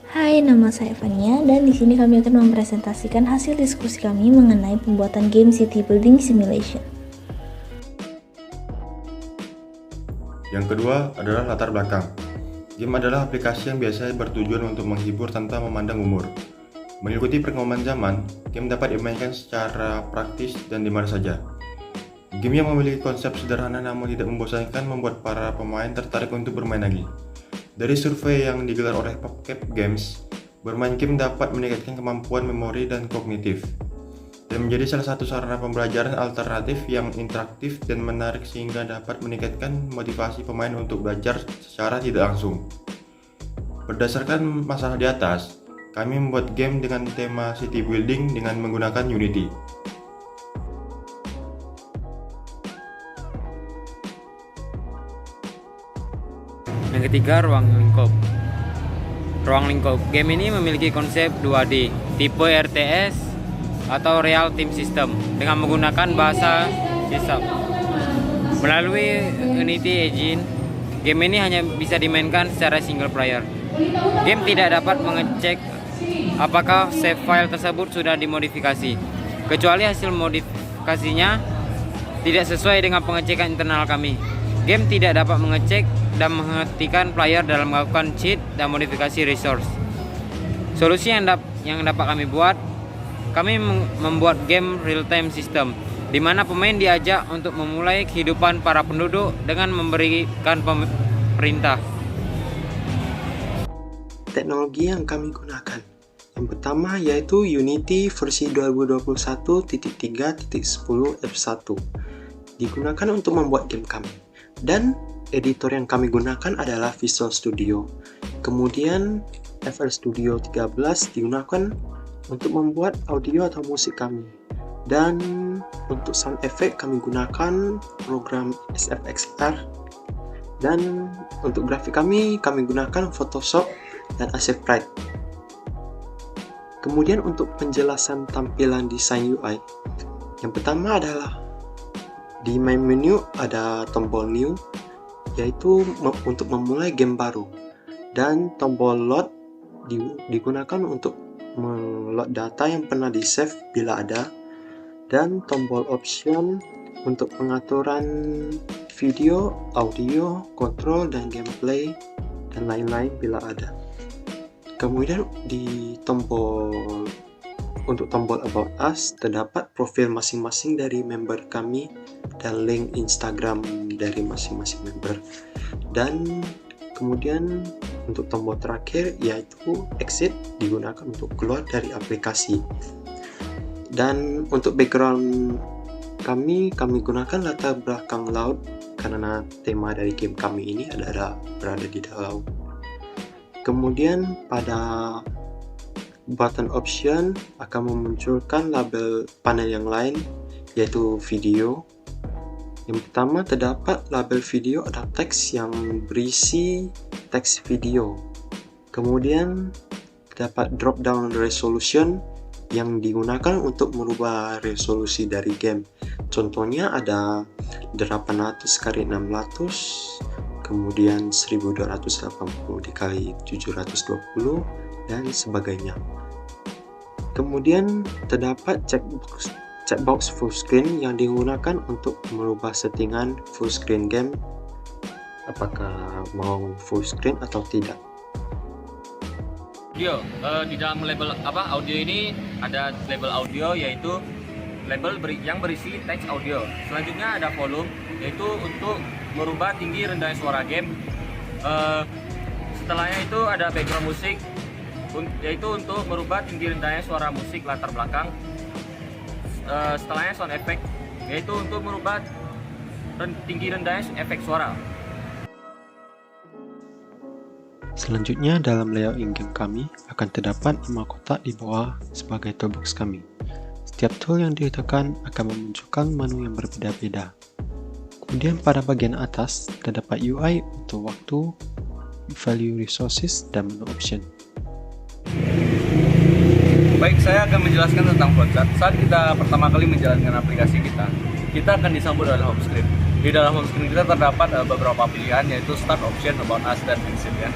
Hai, nama saya Fania dan di sini kami akan mempresentasikan hasil diskusi kami mengenai pembuatan game City Building Simulation. Yang kedua adalah latar belakang. Game adalah aplikasi yang biasanya bertujuan untuk menghibur tanpa memandang umur. Mengikuti perkembangan zaman, game dapat dimainkan secara praktis dan di mana saja. Game yang memiliki konsep sederhana namun tidak membosankan membuat para pemain tertarik untuk bermain lagi. Dari survei yang digelar oleh PopCap Games, bermain game dapat meningkatkan kemampuan memori dan kognitif, dan menjadi salah satu sarana pembelajaran alternatif yang interaktif dan menarik sehingga dapat meningkatkan motivasi pemain untuk belajar secara tidak langsung. Berdasarkan masalah di atas, kami membuat game dengan tema city building dengan menggunakan Unity. Yang ketiga, ruang lingkup. Ruang lingkup game ini memiliki konsep 2D, tipe RTS atau Real Time System dengan menggunakan bahasa C#. Melalui Unity Engine, game ini hanya bisa dimainkan secara single player. Game tidak dapat mengecek apakah save file tersebut sudah dimodifikasi, kecuali hasil modifikasinya tidak sesuai dengan pengecekan internal kami. Game tidak dapat mengecek dan menghentikan player dalam melakukan cheat dan modifikasi resource. Solusi yang dapat kami buat, kami membuat game real-time system, di mana pemain diajak untuk memulai kehidupan para penduduk dengan memberikan perintah. Teknologi yang kami gunakan. Yang pertama yaitu Unity versi 2021.3.10 F1. Digunakan untuk membuat game kami. Dan editor yang kami gunakan adalah Visual Studio. Kemudian FL Studio 13 digunakan untuk membuat audio atau musik kami. Dan untuk sound effect kami gunakan program SFXR. Dan untuk grafik kami gunakan Photoshop dan Accelerate. Kemudian untuk penjelasan tampilan desain UI, yang pertama adalah di main menu ada tombol new, yaitu untuk memulai game baru, dan tombol load digunakan untuk meload data yang pernah di save bila ada, dan tombol option untuk pengaturan video, audio, kontrol, dan gameplay, dan lain-lain bila ada. Kemudian di untuk tombol About Us terdapat profil masing-masing dari member kami dan link Instagram dari masing-masing member. Dan kemudian untuk tombol terakhir yaitu Exit digunakan untuk keluar dari aplikasi. Dan untuk background kami gunakan latar belakang laut karena tema dari game kami ini adalah berada di laut. Kemudian pada button option akan memunculkan label panel yang lain yaitu video. Yang pertama terdapat label video ada teks yang berisi teks video. Kemudian terdapat drop down resolution yang digunakan untuk merubah resolusi dari game. Contohnya ada 800 x 600, kemudian 1280 dikali 720 dan sebagainya. Kemudian terdapat checkbox full screen yang digunakan untuk merubah settingan full screen game, apakah mau full screen atau tidak. Audio, di dalam label audio ini ada label audio yaitu label yang berisi teks audio. Selanjutnya ada volume yaitu untuk merubah tinggi rendah suara game. Setelahnya itu ada background musik yaitu untuk merubah tinggi rendahnya suara musik latar belakang. Setelahnya sound effect yaitu untuk merubah tinggi rendahnya efek suara. Selanjutnya dalam layout in-game kami akan terdapat 5 kotak di bawah sebagai toolbox kami. Setiap tool yang ditekan akan memunculkan menu yang berbeda-beda. Kemudian pada bagian atas terdapat UI untuk waktu, value resources, dan menu option. Baik, saya akan menjelaskan tentang flowchart. Saat kita pertama kali menjalankan aplikasi kita akan disambut oleh home screen. Di dalam home screen kita terdapat beberapa pilihan yaitu Start Option, About Us, dan Exit ya.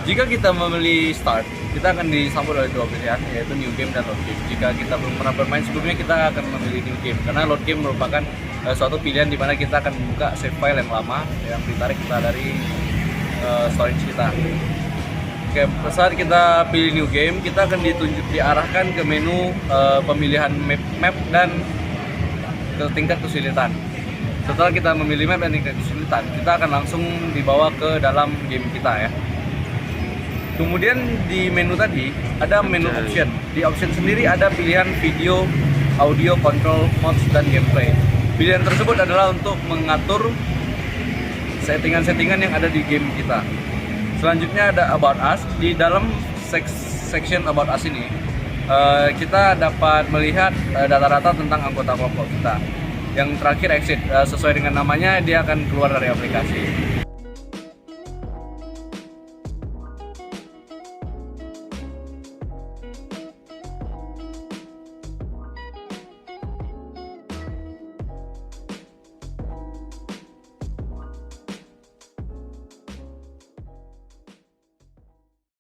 Jika kita memilih Start, kita akan disambut oleh dua pilihan, yaitu new game dan load game. Jika kita belum pernah bermain sebelumnya, kita akan memilih new game karena load game merupakan suatu pilihan di mana kita akan membuka save file yang lama yang ditarik kita dari storage kita. Oke, saat kita pilih new game, kita akan diarahkan ke menu pemilihan map dan ke tingkat kesulitan. Setelah kita memilih map dan tingkat kesulitan, kita akan langsung dibawa ke dalam game kita ya. Kemudian di menu tadi ada menu option. Di option sendiri ada pilihan video, audio, control, mods, dan gameplay. Pilihan tersebut adalah untuk mengatur settingan-settingan yang ada di game kita. Selanjutnya ada About Us. Di dalam section About Us ini kita dapat melihat data-data tentang anggota kelompok kita. Yang terakhir exit, sesuai dengan namanya dia akan keluar dari aplikasi.